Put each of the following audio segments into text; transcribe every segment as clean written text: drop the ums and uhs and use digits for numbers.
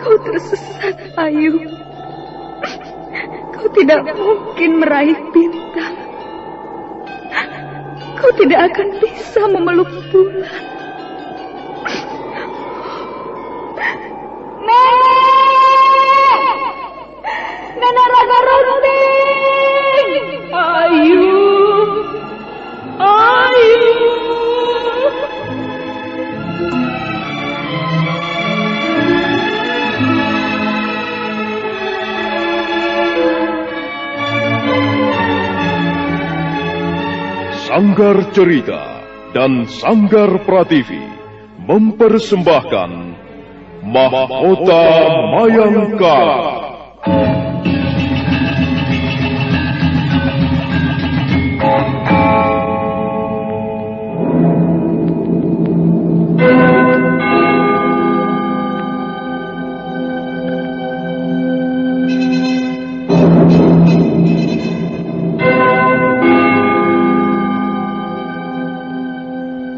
Kau tersesat, Ayu. Kau tidak mungkin meraih bintang. Kau tidak akan bisa memeluk bulan. Nenek Raga Runting! Ayu! Ayu! Sanggar Cerita dan Sanggar Prativi mempersembahkan Mahkota Mayangkara.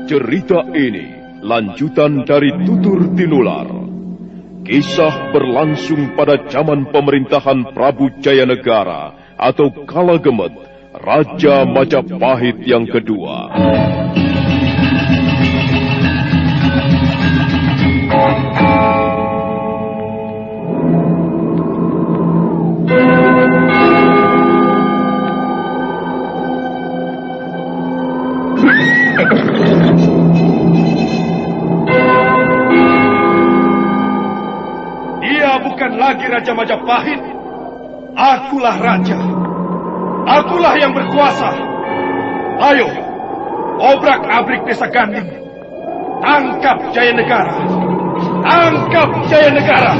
Cerita ini lanjutan dari Tutur Tinular. Kisah berlangsung pada zaman pemerintahan Prabu Jayanegara atau Kala Gemet, Raja Majapahit yang kedua. Bukan lagi Raja Majapahit. Akulah raja. Akulah yang berkuasa. Ayo, obrak-abrik desa Ganding. Tangkap Jayanegara. Tangkap Jayanegara.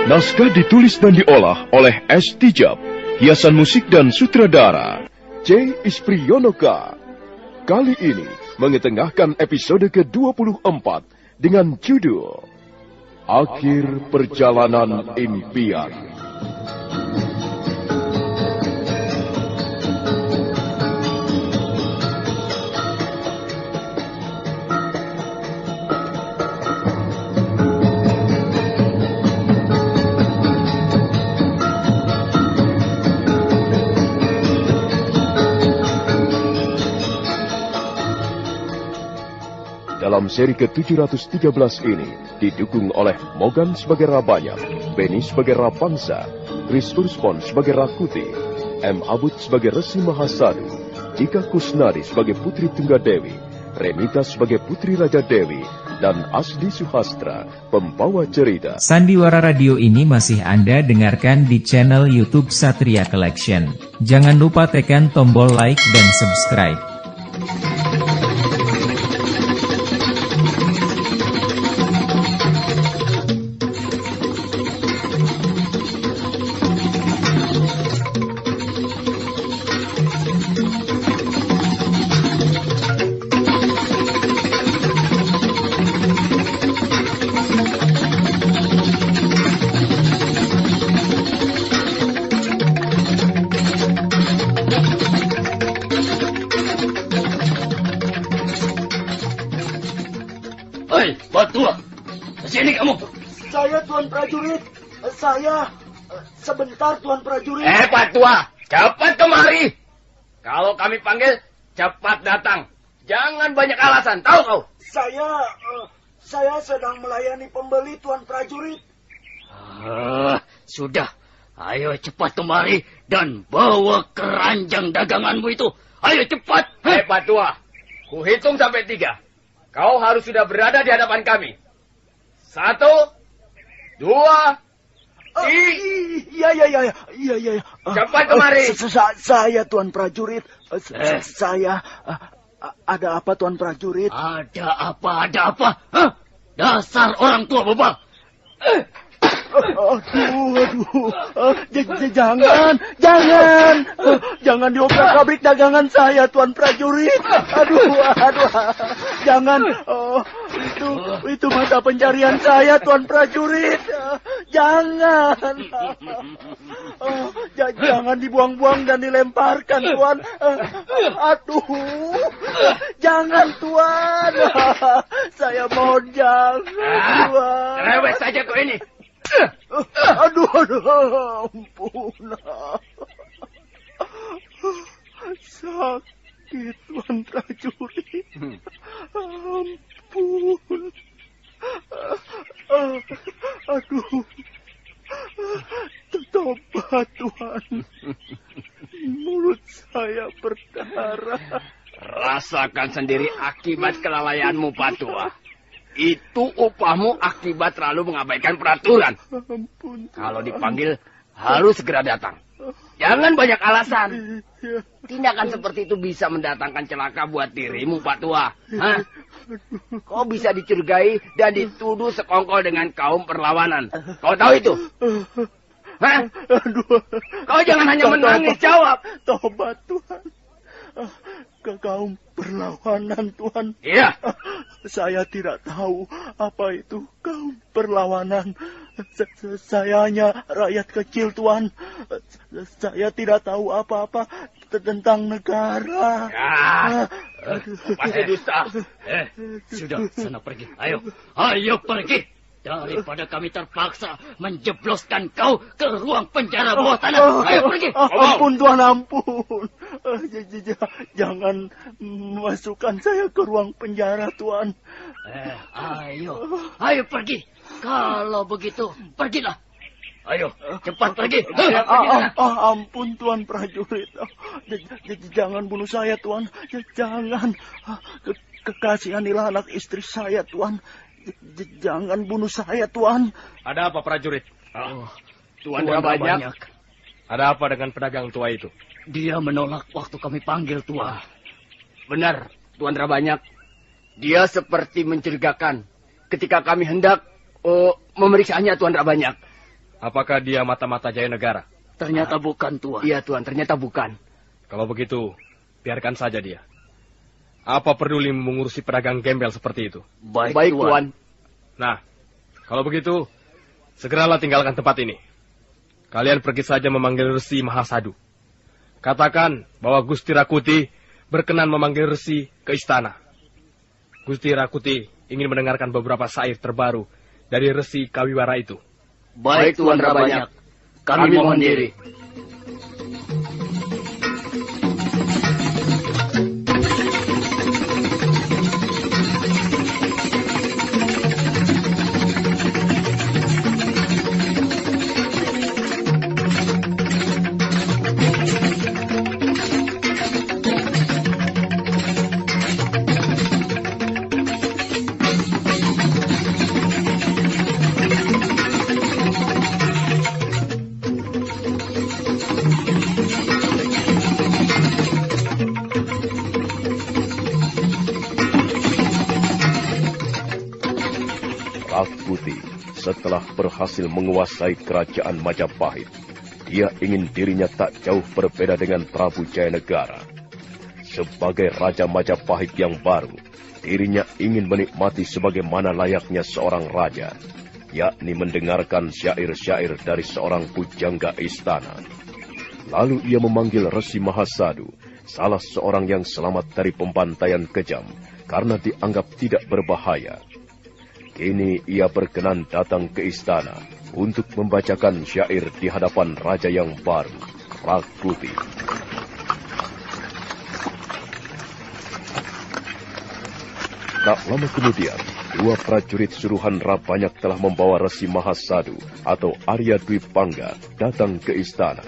Naskah ditulis dan diolah oleh S. Tijab, hiasan musik dan sutradara C. Isprionoka. Kali ini mengetengahkan episode ke-24 dengan judul Akhir Perjalanan Impian. Dalam seri ke-713 ini didukung oleh Mogan sebagai Rabanyak, Beni sebagai Rapangsa, Chris Urspon sebagai Rakuti, M. Abud sebagai Resi Mahasadu, Dika Kusnadi sebagai Putri Tunggadewi, Remita sebagai Putri Raja Dewi, dan Asdi Suhastra, pembawa cerita. Sandiwara Radio ini masih Anda dengarkan di channel YouTube Satria Collection. Jangan lupa tekan tombol like dan subscribe. Tua, kesini kamu. Saya Tuan Prajurit. Saya sebentar Tuan Prajurit. Pak Tua, cepat kemari. Kalau kami panggil, cepat datang. Jangan banyak alasan, tahu kau? Saya sedang melayani pembeli Tuan Prajurit. Sudah, ayo cepat kemari dan bawa keranjang daganganmu itu. Ayo cepat. Pak Tua, ku hitung sampai 3. Kau harus sudah berada di hadapan kami. 1, 2, 3. Iya. Cepat kemari. Saya Tuan Prajurit. Saya ada apa Tuan Prajurit? Ada apa? Hah? Dasar orang tua bebal. Jangan diobrak-abrik dagangan saya Tuan Prajurit. Aduh. jangan. Itu mata pencarian saya, Tuan prajurit. Jangan. Jangan dibuang-buang dan dilemparkan, Tuan. Aduh. Jangan, Tuan. Saya mohon jangan, Tuan. Rewet saja kau ini. Aduh, ampun. Sakit, Tuan prajurit. Ampun. Aduh. Tobat, Tuan. Mulut saya berdarah. Rasakan sendiri akibat kelalaianmu, Patua. Itu upahmu akibat terlalu mengabaikan peraturan. Ampun. Kalau dipanggil, harus segera datang. Jangan banyak alasan. Tindakan seperti itu bisa mendatangkan celaka buat dirimu, Pak Tua. Hah? Kau bisa dicurigai dan dituduh sekongkol dengan kaum perlawanan. Kau tahu itu? Hah? Kau jangan hanya menangis, jawab. Tobat, Tuan. Ke kaum perlawanan, Tuan. Iya. Saya tidak tahu apa itu kaum perlawanan. Saya hanya rakyat kecil, Tuan. Saya tidak tahu apa-apa tentang negara. Pasti dusta. Sudah, sana pergi. Ayo pergi. Daripada kami terpaksa menjebloskan kau ke ruang penjara bawah tanah. Ayo pergi. Ampun, Tuan, ampun. Jangan masukkan saya ke ruang penjara, Tuan. Ayo pergi. Kalau begitu, pergilah. Ayo, cepat pergi. Ampun, Tuan prajurit. Jangan bunuh saya, Tuan. Jangan. Kekasihanilah anak istri saya, Tuan. Jangan bunuh saya, Tuan. Ada apa, prajurit? Tuan Rabanyak. Ada apa dengan pedagang tua itu? Dia menolak waktu kami panggil, Tuan. Benar, Tuan Rabanyak. Dia seperti mencurigakan ketika kami hendak memeriksanya, Tuan Rabanyak. Apakah dia mata-mata Jaya Negara? Ternyata bukan, Tuan. Iya, Tuan, ternyata bukan. Kalau begitu, biarkan saja dia. Apa peduli mengurusi pedagang gembel seperti itu? Baik, Tuan. Nah, kalau begitu, segeralah tinggalkan tempat ini. Kalian pergi saja memanggil Resi Mahasadu. Katakan bahwa Gusti Rakuti berkenan memanggil Resi ke istana. Gusti Rakuti ingin mendengarkan beberapa syair terbaru dari Resi Kawiwara itu. Baik, Tuan Rabanyak. Kami mohon diri. Rakuti setelah berhasil menguasai kerajaan Majapahit, dia ingin dirinya tak jauh berbeda dengan Prabu Jayanegara. Sebagai Raja Majapahit yang baru, dirinya ingin menikmati sebagaimana layaknya seorang raja, yakni mendengarkan syair-syair dari seorang pujangga istana. Lalu ia memanggil Resi Mahasadu, salah seorang yang selamat dari pembantaian kejam, karena dianggap tidak berbahaya. Kini ia berkenan datang ke istana untuk membacakan syair di hadapan raja yang baru, Rakuti. Tak lama kemudian, dua prajurit suruhan Rabanyak telah membawa Resi Mahasadu atau Arya Dwi Pangga datang ke istana.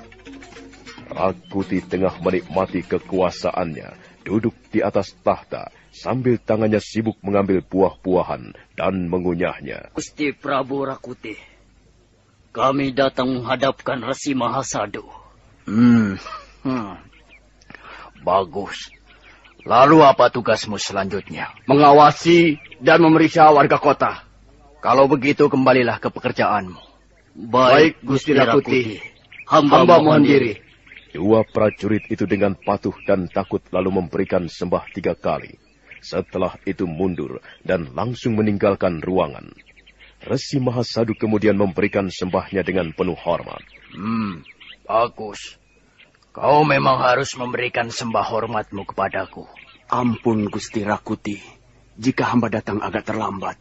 Rakuti tengah menikmati kekuasaannya, duduk di atas tahta, sambil tangannya sibuk mengambil buah-buahan dan mengunyahnya. Gusti Prabu Rakuti, kami datang menghadapkan Resi Mahasadu. Bagus. Lalu apa tugasmu selanjutnya? Mengawasi dan memeriksa warga kota. Kalau begitu kembalilah ke pekerjaanmu. Baik, Gusti Rakuti. Hamba mohon diri. Dua prajurit itu dengan patuh dan takut lalu memberikan sembah 3 kali. setelah itu mundur dan langsung meninggalkan ruangan. Resi Mahasadu kemudian memberikan sembahnya dengan penuh hormat. Bagus. Kau memang harus memberikan sembah hormatmu kepadaku. Ampun Gusti Rakuti, jika hamba datang agak terlambat.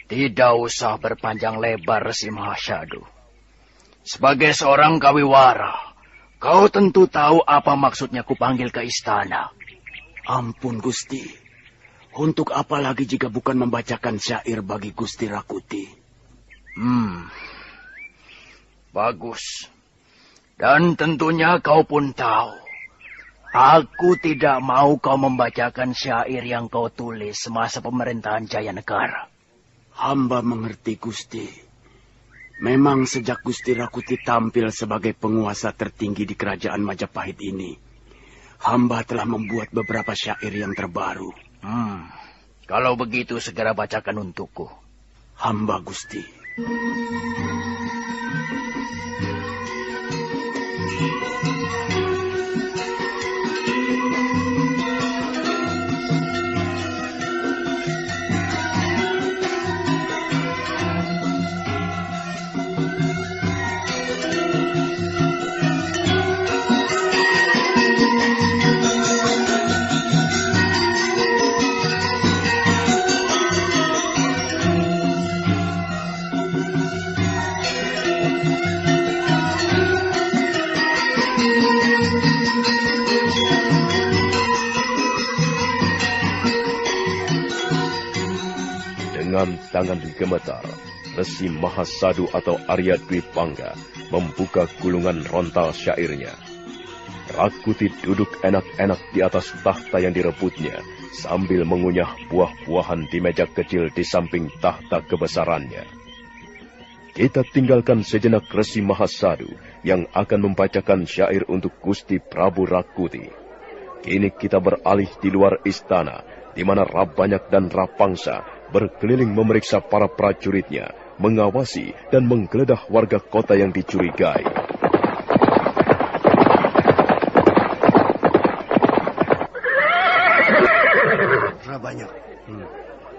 Tidak usah berpanjang lebar, Resi Mahasadu. Sebagai seorang kawiwara, kau tentu tahu apa maksudnya kupanggil ke istana. Ampun Gusti, untuk apa lagi jika bukan membacakan syair bagi Gusti Rakuti? Bagus. Dan tentunya kau pun tahu, aku tidak mau kau membacakan syair yang kau tulis semasa pemerintahan Jayanegara. Hamba mengerti Gusti. Memang sejak Gusti Rakuti tampil sebagai penguasa tertinggi di kerajaan Majapahit ini, hamba telah membuat beberapa syair yang terbaru. Kalau begitu segera bacakan untukku. Hamba Gusti. Dengan tangan gemetar, Resi Mahasadu atau Arya Dwi Pangga membuka gulungan rontal syairnya. Rakuti duduk enak-enak di atas tahta yang direbutnya sambil mengunyah buah-buahan di meja kecil di samping tahta kebesarannya. Kita tinggalkan sejenak Resi Mahasadu yang akan membacakan syair untuk Gusti Prabu Rakuti. Kini kita beralih di luar istana, di mana Rabanyak dan Rapangsa berkeliling memeriksa para prajuritnya, mengawasi dan menggeledah warga kota yang dicurigai. Rabanyak,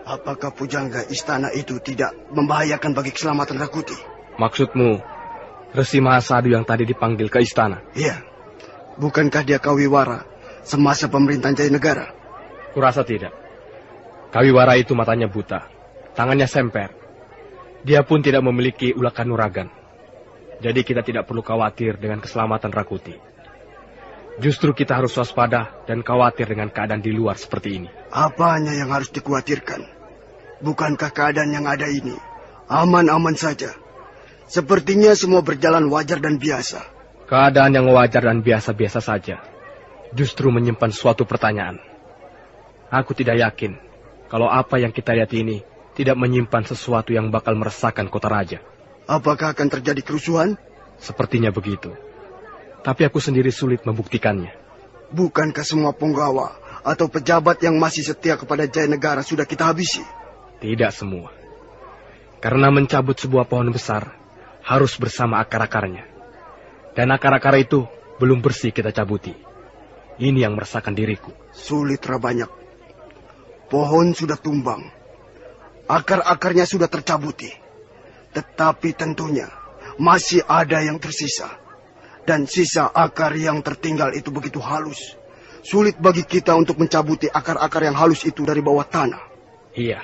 apakah pujangga istana itu tidak membahayakan bagi keselamatan Rakuti? Maksudmu, Resi Mahasadu yang tadi dipanggil ke istana? Iya. Bukankah dia kawiwara semasa pemerintahan Jayanegara? Kurasa tidak. Kawiwara itu matanya buta, tangannya semper. Dia pun tidak memiliki ulah kanuragan. Jadi kita tidak perlu khawatir dengan keselamatan Rakuti. Justru kita harus waspada dan khawatir dengan keadaan di luar seperti ini. Apanya yang harus dikhawatirkan? Bukankah keadaan yang ada ini aman-aman saja? Sepertinya semua berjalan wajar dan biasa. Keadaan yang wajar dan biasa-biasa saja justru menyimpan suatu pertanyaan. Aku tidak yakin kalau apa yang kita lihat ini tidak menyimpan sesuatu yang bakal meresahkan kota raja. Apakah akan terjadi kerusuhan? Sepertinya begitu. Tapi aku sendiri sulit membuktikannya. Bukankah semua punggawa atau pejabat yang masih setia kepada Jayanegara sudah kita habisi? Tidak semua. Karena mencabut sebuah pohon besar harus bersama akar-akarnya. Dan akar-akar itu belum bersih kita cabuti. Ini yang meresahkan diriku. Sulit Rabanyak. Pohon sudah tumbang. Akar-akarnya sudah tercabuti. Tetapi tentunya masih ada yang tersisa. Dan sisa akar yang tertinggal itu begitu halus. Sulit bagi kita untuk mencabuti akar-akar yang halus itu dari bawah tanah. Iya.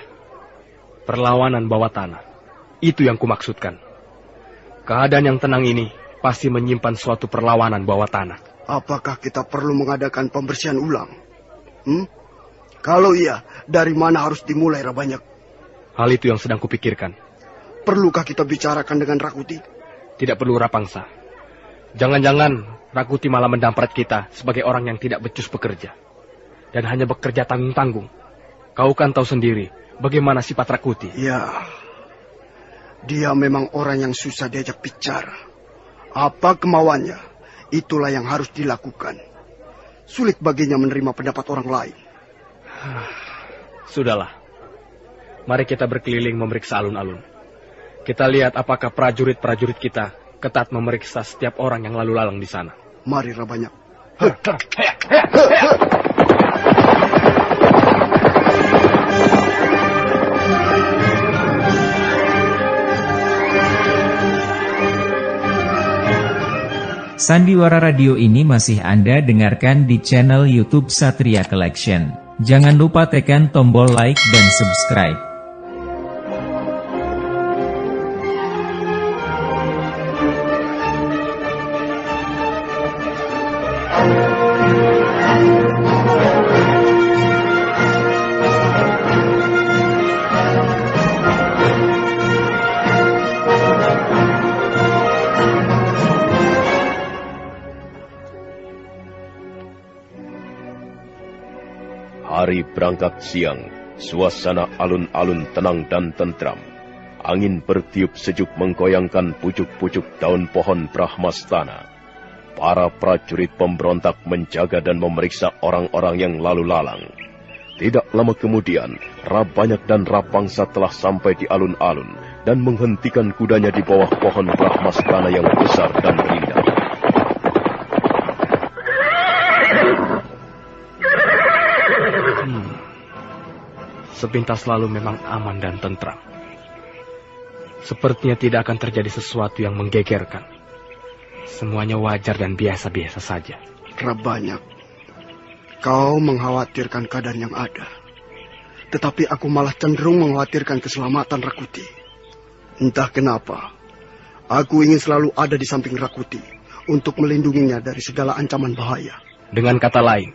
Perlawanan bawah tanah. Itu yang kumaksudkan. Keadaan yang tenang ini pasti menyimpan suatu perlawanan bawah tanah. Apakah kita perlu mengadakan pembersihan ulang? Kalau iya, dari mana harus dimulai Rabanyak? Hal itu yang sedang kupikirkan. Perlukah kita bicarakan dengan Rakuti? Tidak perlu Rapangsa. Jangan-jangan Rakuti malah mendamprat kita sebagai orang yang tidak becus bekerja. Dan hanya bekerja tanggung-tanggung. Kau kan tahu sendiri bagaimana sifat Rakuti. Ya, dia memang orang yang susah diajak bicara. Apa kemauannya, itulah yang harus dilakukan. Sulit baginya menerima pendapat orang lain. Sudahlah. Mari kita berkeliling memeriksa alun-alun. Kita lihat apakah prajurit-prajurit kita ketat memeriksa setiap orang yang lalu lalang di sana. Mari Rabanyak. Sandiwara Radio ini masih Anda dengarkan di channel YouTube Satria Collection. Jangan lupa tekan tombol like dan subscribe. Hari berangkat siang, suasana alun-alun tenang dan tentram. Angin bertiup sejuk menggoyangkan pucuk-pucuk daun pohon Brahmastana. Para prajurit pemberontak menjaga dan memeriksa orang-orang yang lalu lalang. Tidak lama kemudian, Rabanyak dan Rapangsa telah sampai di alun-alun dan menghentikan kudanya di bawah pohon Brahmastana yang besar dan indah. Sepintas lalu memang aman dan tentram. Sepertinya tidak akan terjadi sesuatu yang menggegerkan. Semuanya wajar dan biasa-biasa saja. Rabanyak, kau mengkhawatirkan keadaan yang ada. Tetapi aku malah cenderung mengkhawatirkan keselamatan Rakuti. Entah kenapa, aku ingin selalu ada di samping Rakuti untuk melindunginya dari segala ancaman bahaya. Dengan kata lain,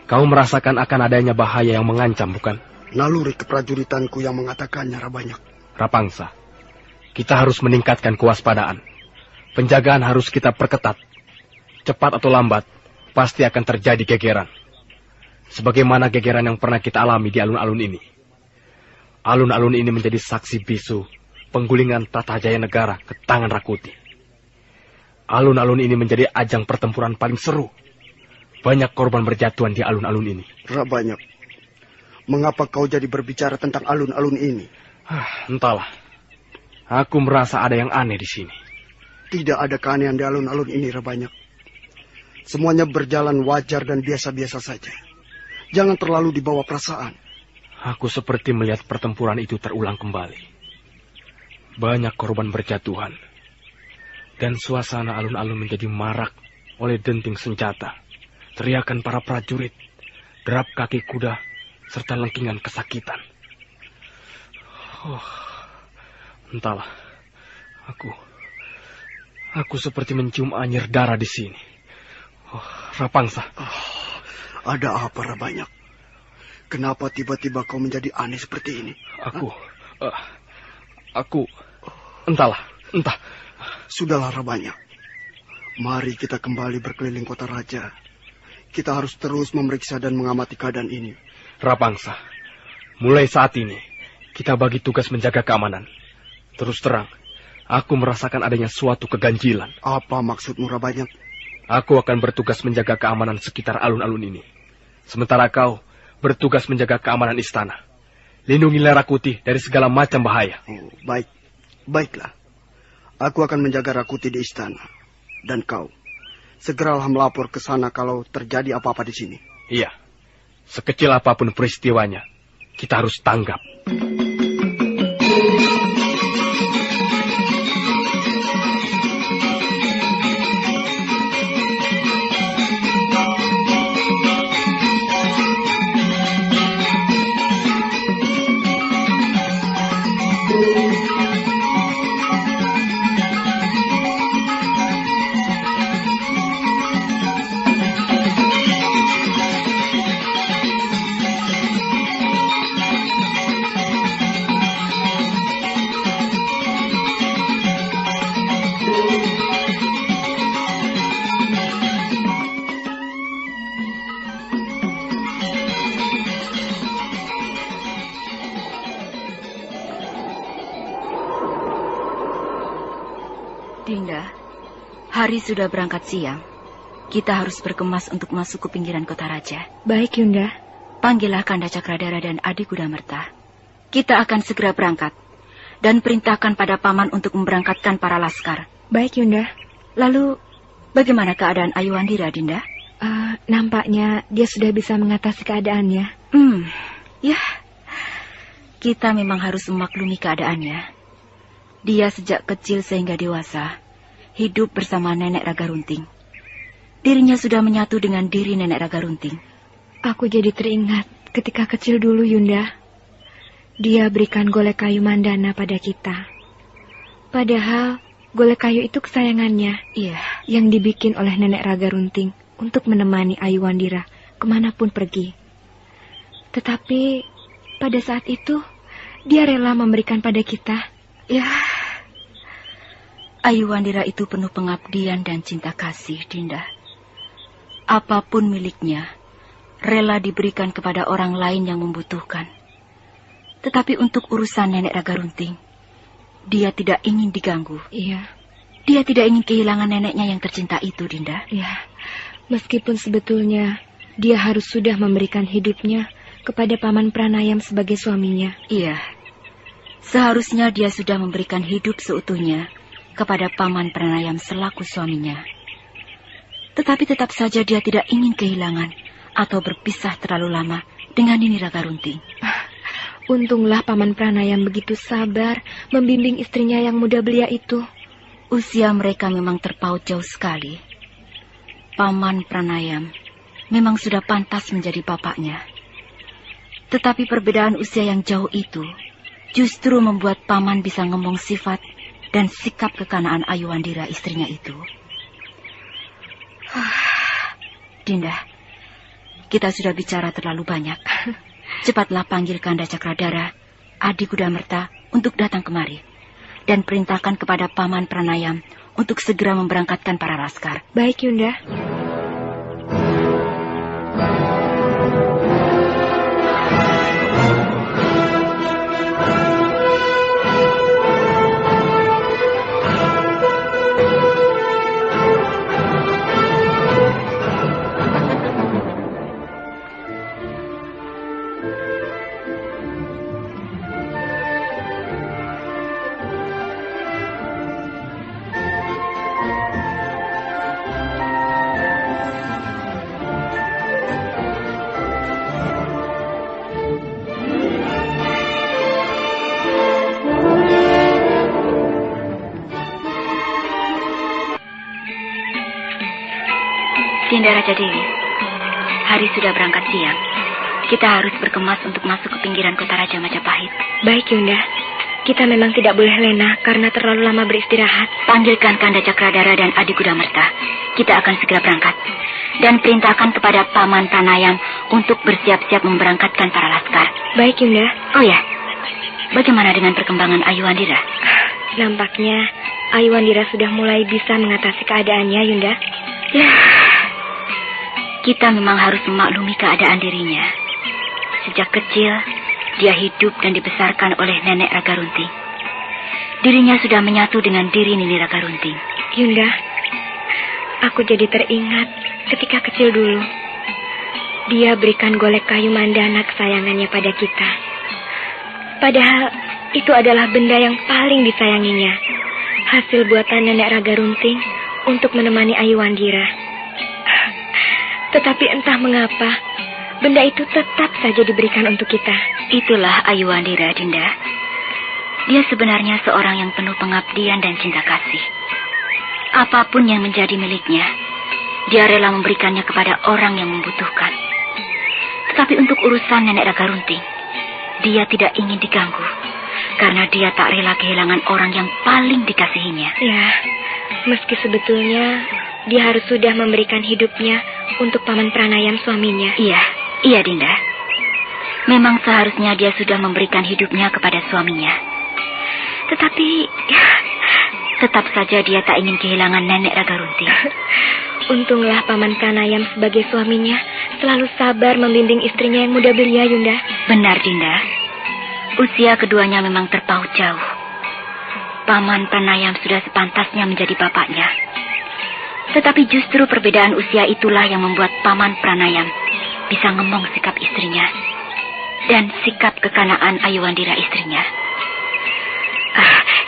kau merasakan akan adanya bahaya yang mengancam, bukan? Naluri keprajuritanku yang mengatakannya, Rabanyak. Rapangsa, kita harus meningkatkan kewaspadaan. Penjagaan harus kita perketat. Cepat atau lambat, pasti akan terjadi gegeran. Sebagaimana gegeran yang pernah kita alami di alun-alun ini. Alun-alun ini menjadi saksi bisu penggulingan Tata Jaya Negara ke tangan Rakuti. Alun-alun ini menjadi ajang pertempuran paling seru. Banyak korban berjatuhan di alun-alun ini. Rabanyak, mengapa kau jadi berbicara tentang alun-alun ini? Entahlah. Aku merasa ada yang aneh di sini. Tidak ada keanehan di alun-alun ini, Rabanyak. Semuanya berjalan wajar dan biasa-biasa saja. Jangan terlalu dibawa perasaan. Aku seperti melihat pertempuran itu terulang kembali. Banyak korban berjatuhan. Dan suasana alun-alun menjadi marak oleh denting senjata, teriakan para prajurit, derap kaki kuda, serta lengkingan kesakitan. Entahlah. Aku seperti mencium anyir darah di sini. Rapangsa. Ada apa, Rabanyak? Kenapa tiba-tiba kau menjadi aneh seperti ini? Entah. Sudahlah, Rabanyak. Mari kita kembali berkeliling kota raja. Kita harus terus memeriksa dan mengamati keadaan ini. Rapangsa, mulai saat ini, kita bagi tugas menjaga keamanan. Terus terang, aku merasakan adanya suatu keganjilan. Apa maksudmu, Rabanyak? Aku akan bertugas menjaga keamanan sekitar alun-alun ini. Sementara kau bertugas menjaga keamanan istana. Lindungilah Rakuti dari segala macam bahaya. Baiklah. Aku akan menjaga Rakuti di istana. Dan kau, segeralah melapor ke sana kalau terjadi apa-apa di sini. Iya. Sekecil apapun peristiwanya, kita harus tanggap. Dinda, hari sudah berangkat siang. Kita harus berkemas untuk masuk ke pinggiran kota raja. Baik, Yunda. Panggillah Kanda Cakradara dan Adi Kudamerta. Kita akan segera berangkat. Dan perintahkan pada paman untuk memberangkatkan para laskar. Baik, Yunda. Lalu, bagaimana keadaan Ayuandira, Dinda? Nampaknya dia sudah bisa mengatasi keadaannya. Ya, kita memang harus memaklumi keadaannya. Dia sejak kecil sehingga dewasa hidup bersama nenek Raga Runting. dirinya sudah menyatu dengan diri Nenek Raga Runting. Aku jadi teringat ketika kecil dulu, Yunda. Dia berikan golek kayu mandana pada kita. Padahal golek kayu itu kesayangannya. Iya. Yang dibikin oleh Nenek Raga Runting untuk menemani Ayu Wandira kemanapun pergi. Tetapi pada saat itu dia rela memberikan pada kita. Ya, Ayu Wandira itu penuh pengabdian dan cinta kasih, Dinda. Apapun miliknya, rela diberikan kepada orang lain yang membutuhkan. Tetapi untuk urusan Nenek Raga Runting, dia tidak ingin diganggu. Iya. Dia tidak ingin kehilangan neneknya yang tercinta itu, Dinda. Iya. Meskipun sebetulnya dia harus sudah memberikan hidupnya kepada Paman Pranayam sebagai suaminya. Iya. Seharusnya dia sudah memberikan hidup seutuhnya kepada Paman Pranayam selaku suaminya. Tetapi tetap saja dia tidak ingin kehilangan atau berpisah terlalu lama dengan Nini Raga Runting. Untunglah Paman Pranayam begitu sabar membimbing istrinya yang muda belia itu. Usia mereka memang terpaut jauh sekali. Paman Pranayam memang sudah pantas menjadi bapaknya. Tetapi perbedaan usia yang jauh itu justru membuat Paman bisa ngomong sifat dan sikap kekanaan Ayu Wandira istrinya itu. Dinda, kita sudah bicara terlalu banyak. Cepatlah panggil Kanda Cakradara, Adi Kudamerta untuk datang kemari. Dan perintahkan kepada Paman Pranayam untuk segera memberangkatkan para laskar. Baik, Yunda. Dinda Raja Dewi, hari sudah berangkat siang. Kita harus berkemas untuk masuk ke pinggiran kota Raja Majapahit. Baik, Yunda. Kita memang tidak boleh lena karena terlalu lama beristirahat. Panggilkan Kanda Cakradara dan Adi Kudamerta. Kita akan segera berangkat. Dan perintahkan kepada Paman Pranayam untuk bersiap-siap memberangkatkan para laskar. Baik, Yunda. Oh ya, bagaimana dengan perkembangan Ayu Wandira? Nampaknya Ayu Wandira sudah mulai bisa mengatasi keadaannya, Yunda. Ya, kita memang harus memaklumi keadaan dirinya. Sejak kecil, dia hidup dan dibesarkan oleh Nenek Raga Runting. Dirinya sudah menyatu dengan diri Nini Raga Runting. Yunda, aku jadi teringat ketika kecil dulu. Dia berikan golek kayu mandana kesayangannya pada kita. Padahal itu adalah benda yang paling disayanginya. Hasil buatan Nenek Raga Runting untuk menemani Ayu Wandira. Tetapi entah mengapa, benda itu tetap saja diberikan untuk kita. Itulah Ayu Wandira, Dinda. Dia sebenarnya seorang yang penuh pengabdian dan cinta kasih. Apapun yang menjadi miliknya, dia rela memberikannya kepada orang yang membutuhkan. Tetapi untuk urusan Nenek Raga Runting, dia tidak ingin diganggu. Karena dia tak rela kehilangan orang yang paling dikasihinya. Ya, meski sebetulnya dia harus sudah memberikan hidupnya untuk Paman Pranayam suaminya. Iya Dinda. Memang seharusnya dia sudah memberikan hidupnya kepada suaminya. Tetapi tetap saja dia tak ingin kehilangan Nenek Raga Runting. Untunglah Paman Pranayam sebagai suaminya selalu sabar membimbing istrinya yang muda belia, Yunda. Benar, Dinda. Usia keduanya memang terpaut jauh. Paman Pranayam sudah sepantasnya menjadi bapaknya. Tetapi justru perbedaan usia itulah yang membuat Paman Pranayam bisa ngemong sikap istrinya dan sikap kekanaan Ayu Wandira istrinya.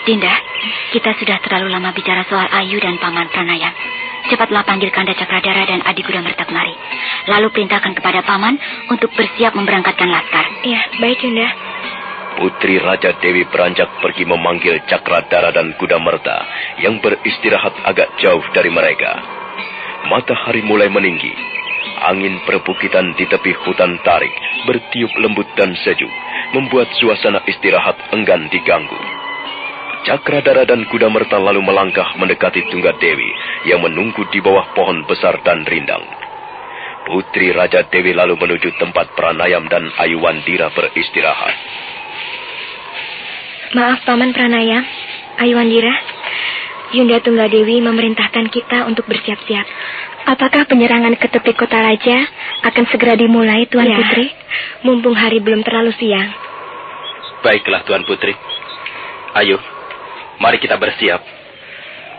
Dinda, kita sudah terlalu lama bicara soal Ayu dan Paman Pranayam. Cepatlah panggil Kanda Cakradara dan Adi Kudamerta kemari. Lalu perintahkan kepada Paman untuk bersiap memberangkatkan laskar. Ya, baik Yunda. Putri Raja Dewi beranjak pergi memanggil Cakradara dan Kudamerta yang beristirahat agak jauh dari mereka. Matahari mulai meninggi. Angin perbukitan di tepi hutan tarik bertiup lembut dan sejuk, membuat suasana istirahat enggan diganggu. Cakradara dan Kuda Merta lalu melangkah mendekati Tunggadewi yang menunggu di bawah pohon besar dan rindang. Putri Raja Dewi lalu menuju tempat Pranayam dan Ayuwandira beristirahat. Maaf Paman Pranayam, Ayuwandira. Yunda Tunggadewi memerintahkan kita untuk bersiap-siap. Apakah penyerangan ke tepi kota raja akan segera dimulai, Tuan Putri? Mumpung hari belum terlalu siang. Baiklah, Tuan Putri. Ayo, mari kita bersiap.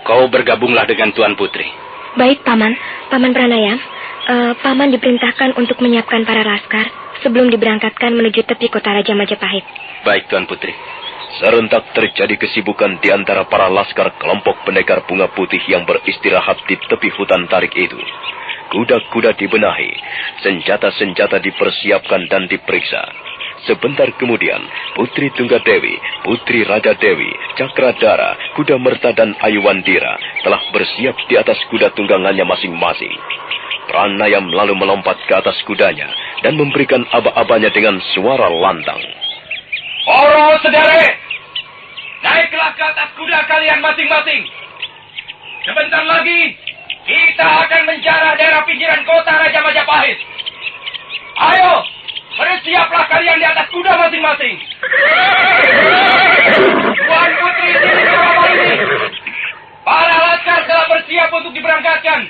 Kau bergabunglah dengan Tuan Putri. Baik, Paman. Paman Pranayam, Paman diperintahkan untuk menyiapkan para laskar sebelum diberangkatkan menuju tepi kota Raja Majapahit. Baik, Tuan Putri. Serentak terjadi kesibukan di antara para laskar kelompok pendekar bunga putih yang beristirahat di tepi hutan tarik itu. Kuda-kuda dibenahi, senjata-senjata dipersiapkan dan diperiksa. Sebentar kemudian, Putri Tunggadewi, Putri Raja Dewi, Cakradara, Kuda Merta dan Ayuwandira telah bersiap di atas kuda tunggangannya masing-masing. Pranayam lalu melompat ke atas kudanya dan memberikan aba-abanya dengan suara lantang. Para saudara, naiklah ke atas kuda kalian masing-masing. Sebentar lagi, kita akan menjarah daerah pinggiran kota Raja Majapahit. Ayo, bersiaplah kalian di atas kuda masing-masing. Tuan Putri sini ini. Para laskar telah bersiap untuk diberangkatkan.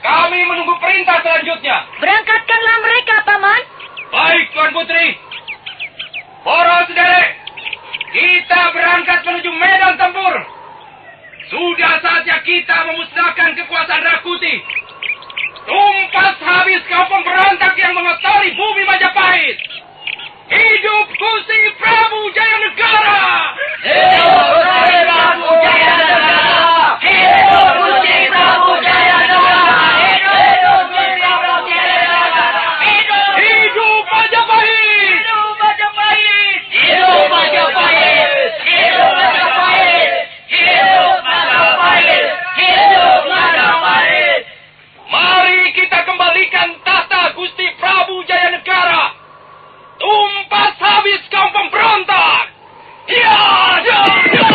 Kami menunggu perintah selanjutnya. Berangkatkanlah mereka, Paman. Baik, Tuan Putri. Para saudara, kita berangkat menuju medan tempur. Sudah saatnya kita memusnahkan kekuasaan Rakuti. Tumpas habis kaum pemberontak yang mengotori bumi Majapahit. Hidup Gusti Prabu Jayanegara! Hidup Gusti Prabu Jayanegara! Hidup Gusti Prabu Jayanegara! Hidup Gusti Prabu Jayanegara! Hidup Majapahit! Hidup Majapahit! Hidup Majapahit! Hidup Majapahit! Hidup Majapahit! Hidup Majapahit! Mari kita kembalikan tahta Gusti Prabu Jayanegara. Tumpas habis kaum pemberontak. Ya, ya, ya.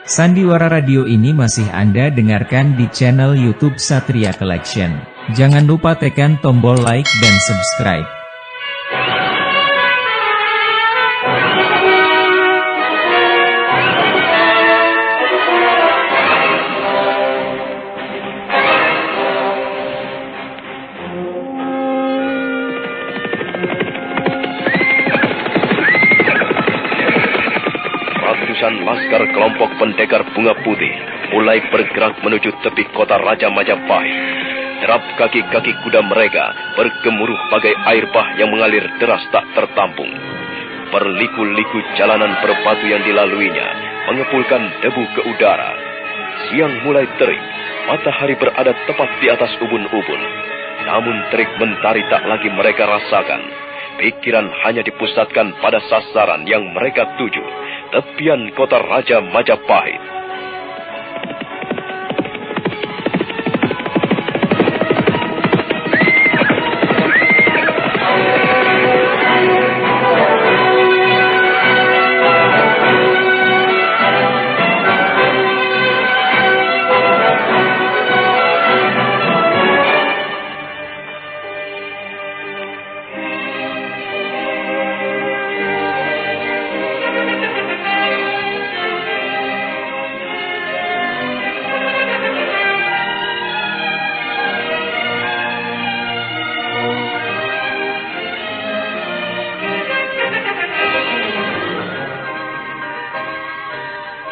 Sandiwara Radio ini masih Anda dengarkan di channel YouTube Satria Collection. Jangan lupa tekan tombol like dan subscribe. Ratusan laskar kelompok pendekar bunga putih mulai bergerak menuju tepi kota Raja Majapahit. Derap kaki-kaki kuda mereka bergemuruh bagai air bah yang mengalir deras tak tertampung. Perliku-liku jalanan berbatu yang dilaluinya mengepulkan debu ke udara. Siang mulai terik, matahari berada tepat di atas ubun-ubun. Namun terik mentari tak lagi mereka rasakan. Pikiran hanya dipusatkan pada sasaran yang mereka tuju, tepian kota Raja Majapahit.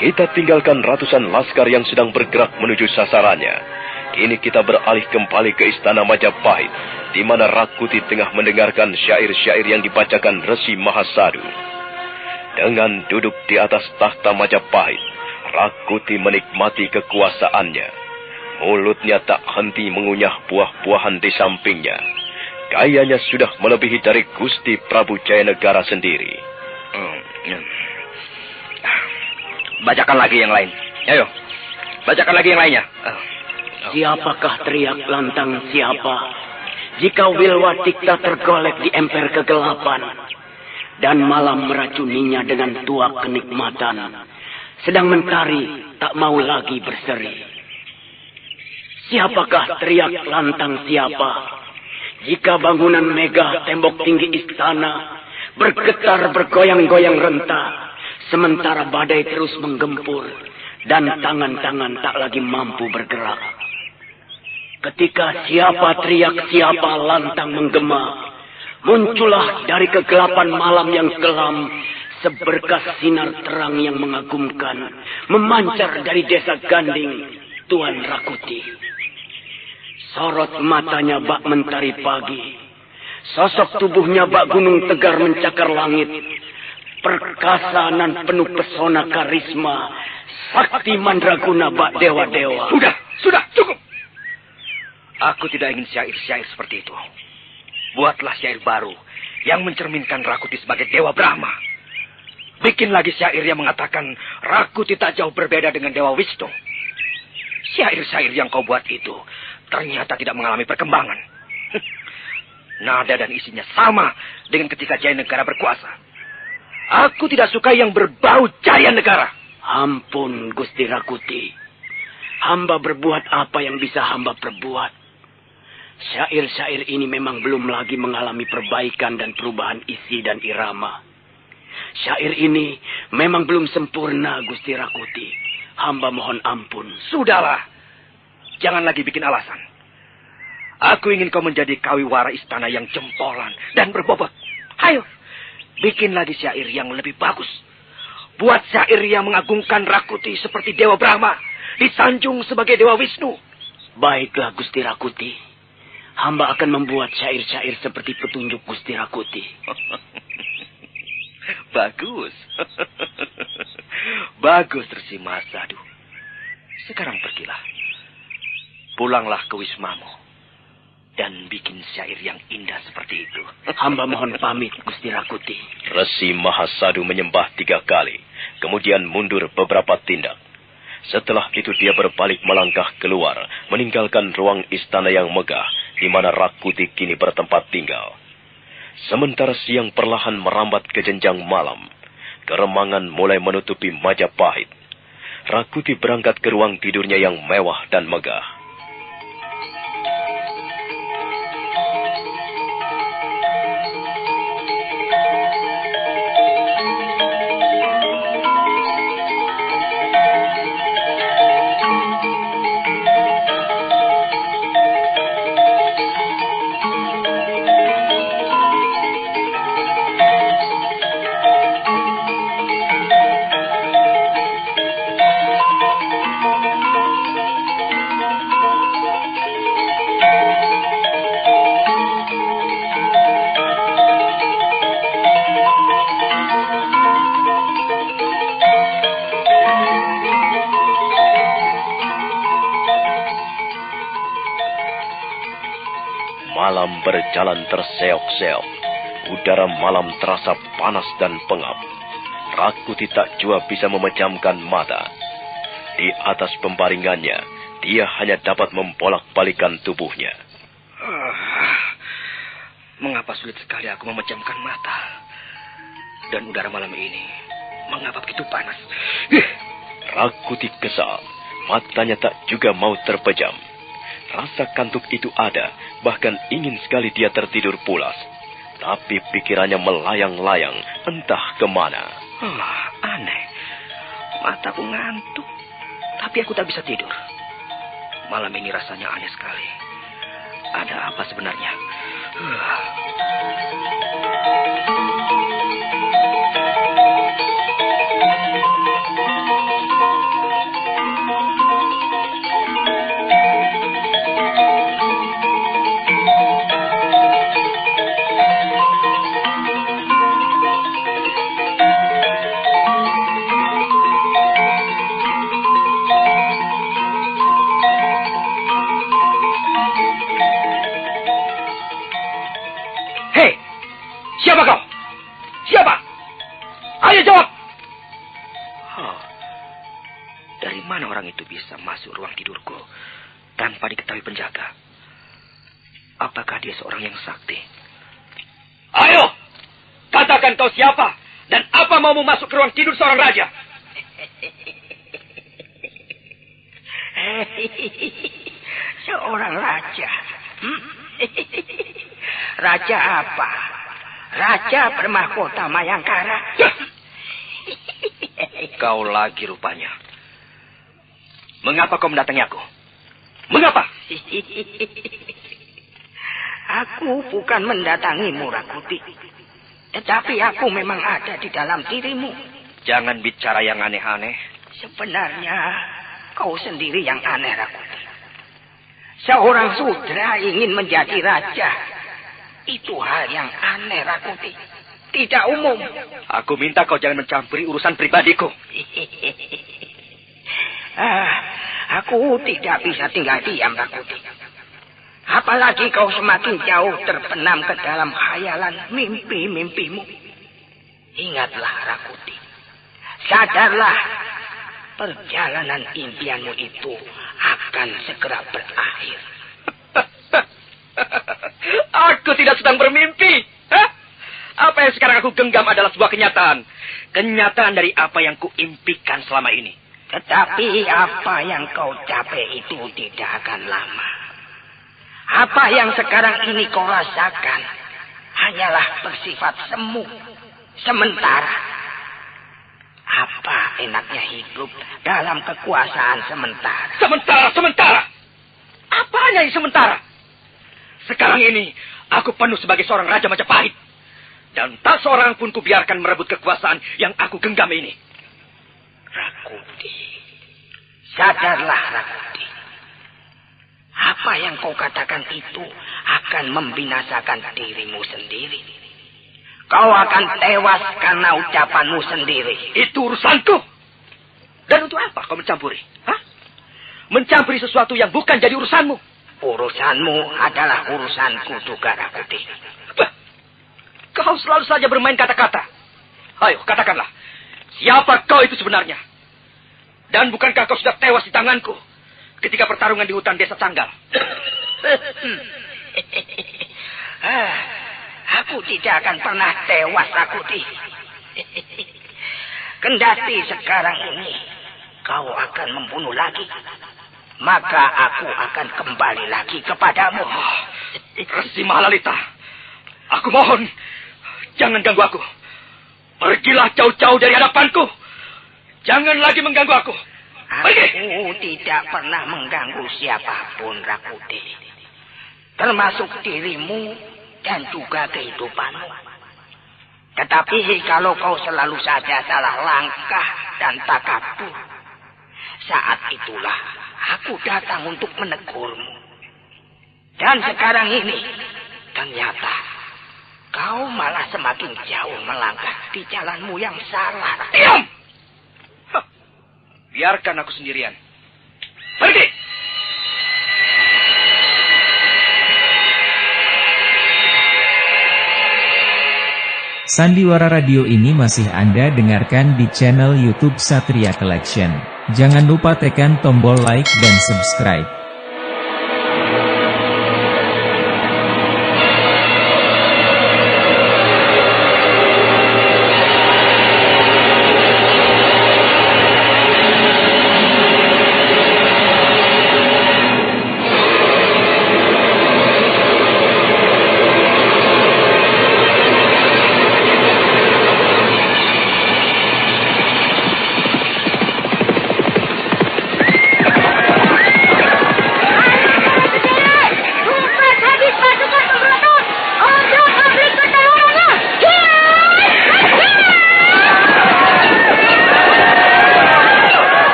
Kita tinggalkan ratusan laskar yang sedang bergerak menuju sasarannya. Kini kita beralih kembali ke istana Majapahit, di mana Rakuti tengah mendengarkan syair-syair yang dibacakan Resi Mahasadu. Dengan duduk di atas tahta Majapahit, Rakuti menikmati kekuasaannya. Mulutnya tak henti mengunyah buah-buahan di sampingnya. Gayanya sudah melebihi dari Gusti Prabu Jayanegara sendiri. Bacakan lagi yang lain. Ayo, bacakan lagi yang lainnya. Siapakah teriak lantang siapa? Jika Wilwatikta tergolek di emper kegelapan, dan malam meracuninya dengan tuak kenikmatan, sedang mentari tak mau lagi berseri. Siapakah teriak lantang siapa? Jika bangunan megah tembok tinggi istana bergetar bergoyang-goyang renta, sementara badai terus menggempur dan tangan-tangan tak lagi mampu bergerak. Ketika siapa teriak siapa lantang menggema, muncullah dari kegelapan malam yang kelam seberkas sinar terang yang mengagumkan, memancar dari desa Ganding, Tuan Rakuti. Sorot matanya bak mentari pagi, sosok tubuhnya bak gunung tegar mencakar langit, perkasa nan penuh pesona karisma, sakti mandraguna bak dewa-dewa. Sudah, cukup. Aku tidak ingin syair-syair seperti itu. Buatlah syair baru yang mencerminkan Rakuti sebagai Dewa Brahma. Bikin lagi syair yang mengatakan Rakuti tak jauh berbeda dengan Dewa Wisnu. Syair-syair yang kau buat itu ternyata tidak mengalami perkembangan. Nada dan isinya sama dengan ketika Jayanegara berkuasa. Aku tidak suka yang berbau Jayanegara. Ampun Gusti Rakuti, hamba berbuat apa yang bisa hamba perbuat. Syair-syair ini memang belum lagi mengalami perbaikan dan perubahan isi dan irama. Syair ini memang belum sempurna Gusti Rakuti. Hamba mohon ampun. Sudahlah. Jangan lagi bikin alasan. Aku ingin kau menjadi kawiwara istana yang jempolan dan berbobot. Ayo, bikin lagi syair yang lebih bagus. Buat syair yang mengagungkan Rakuti seperti Dewa Brahma, disanjung sebagai Dewa Wisnu. Baiklah Gusti Rakuti. Hamba akan membuat syair-syair seperti petunjuk Gusti Rakuti. Bagus. Bagus, Resi Mahasadu. Sekarang pergilah. Pulanglah ke wismamu. Dan bikin syair yang indah seperti itu. Hamba mohon pamit, Gusti Rakuti. Resi Mahasadu menyembah 3 kali, kemudian mundur beberapa tindak. Setelah itu dia berbalik melangkah keluar, meninggalkan ruang istana yang megah, di mana Rakuti kini bertempat tinggal. Sementara siang perlahan merambat ke jenjang malam, keremangan mulai menutupi Majapahit. Rakuti berangkat ke ruang tidurnya yang mewah dan megah. Malam berjalan terseok-seok. Udara malam terasa panas dan pengap. Rakuti tak jua bisa memejamkan mata. Di atas pembaringannya, dia hanya dapat membolak-balikan tubuhnya. Mengapa sulit sekali aku memejamkan mata? Dan udara malam ini, mengapa begitu panas? Rakuti kesal. Matanya tak juga mau terpejam. Rasa kantuk itu ada, bahkan ingin sekali dia tertidur pulas. Tapi pikirannya melayang-layang, entah kemana. Aneh. Mataku ngantuk, tapi aku tak bisa tidur. Malam ini rasanya aneh sekali. Ada apa sebenarnya? Oh, dari mana orang itu bisa masuk ruang tidurku tanpa diketahui penjaga? Apakah dia seorang yang sakti? Ayo, katakan kau siapa dan apa maumu masuk ke ruang tidur seorang raja? Seorang raja. Raja apa? Raja bermahkota Mayangkara. Kau lagi rupanya. Mengapa kau mendatangi aku? Mengapa? Aku bukan mendatangimu, Rakuti. Tetapi aku memang ada di dalam dirimu. Jangan bicara yang aneh-aneh. Sebenarnya kau sendiri yang aneh, Rakuti. Seorang sudra ingin menjadi raja. Itu hal yang aneh, Rakuti. Tidak umum. Aku minta kau jangan mencampuri urusan pribadiku. Aku tidak bisa tinggal diam, Rakuti. Apalagi kau semakin jauh terbenam ke dalam khayalan mimpi-mimpimu. Ingatlah, Rakuti. Sadarlah, perjalanan impianmu itu akan segera berakhir. Aku tidak sedang bermimpi. Hah? Apa yang sekarang aku genggam adalah sebuah kenyataan. Kenyataan dari apa yang kuimpikan selama ini. Tetapi apa yang kau capai itu tidak akan lama. Apa yang sekarang ini kau rasakan hanyalah bersifat semu, sementara. Apa enaknya hidup dalam kekuasaan sementara? Sementara. Apanya yang sementara? Sekarang ini aku penuh sebagai seorang raja Majapahit. Dan tak seorang pun kubiarkan merebut kekuasaan yang aku genggam ini. Rakuti, sadarlah, Rakuti. Apa yang kau katakan itu akan membinasakan dirimu sendiri. Kau akan tewas karena ucapanmu sendiri. Itu urusanku. Dan untuk apa kau mencampuri? Hah? Mencampuri sesuatu yang bukan jadi urusanmu. Urusanmu adalah urusanku juga, Rakuti. Kau selalu saja bermain kata-kata. Ayo, katakanlah. Siapa kau itu sebenarnya? Dan bukankah kau sudah tewas di tanganku ketika pertarungan di hutan desa Tanggal? Aku tidak akan pernah tewas, Rakuti. Kendati sekarang ini kau akan membunuh lagi, maka aku akan kembali lagi kepadamu. Resi Mahalalita, aku mohon, jangan ganggu aku. Pergilah jauh-jauh dari hadapanku. Jangan lagi mengganggu aku. Pergi. Aku tidak pernah mengganggu siapapun, Rakuti. Termasuk dirimu dan juga kehidupanmu. Tetapi kalau kau selalu saja salah langkah dan takabur, saat itulah aku datang untuk menegurmu. Dan sekarang ini, ternyata kau malah semakin jauh melangkah di jalanmu yang salah. Diam! Biarkan aku sendirian. Pergi! Sandiwara Radio ini masih Anda dengarkan di channel YouTube Satria Collection. Jangan lupa tekan tombol like dan subscribe.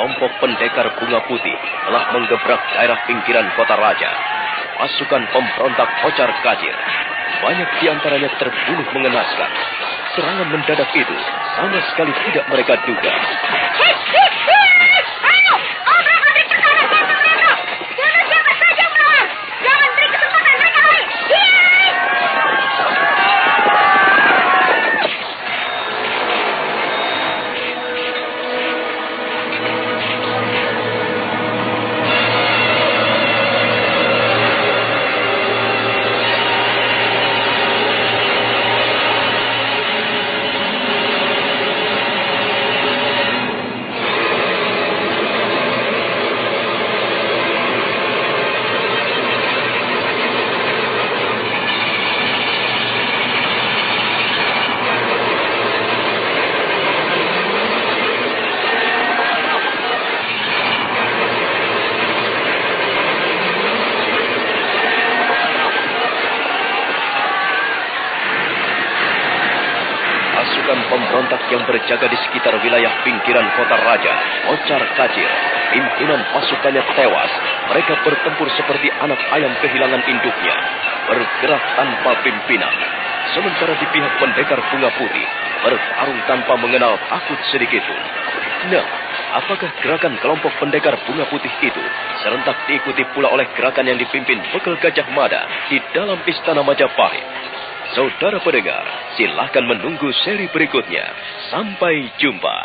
kelompok pendekar bunga putih telah menggebrak daerah pinggiran kota raja. Pasukan pemberontak kocar kacir, banyak di antaranya terbunuh mengenaskan. Serangan mendadak itu sama sekali tidak mereka duga. Pemberontak yang berjaga di sekitar wilayah pinggiran kota raja, kocar kacir, pimpinan pasukannya tewas. Mereka bertempur seperti anak ayam kehilangan induknya, bergerak tanpa pimpinan. Sementara di pihak pendekar bunga putih, bertarung tanpa mengenal takut sedikitpun. Nah, apakah gerakan kelompok pendekar bunga putih itu serentak diikuti pula oleh gerakan yang dipimpin Bekel Gajah Mada di dalam istana Majapahit? Saudara pendengar, silahkan menunggu seri berikutnya. Sampai jumpa.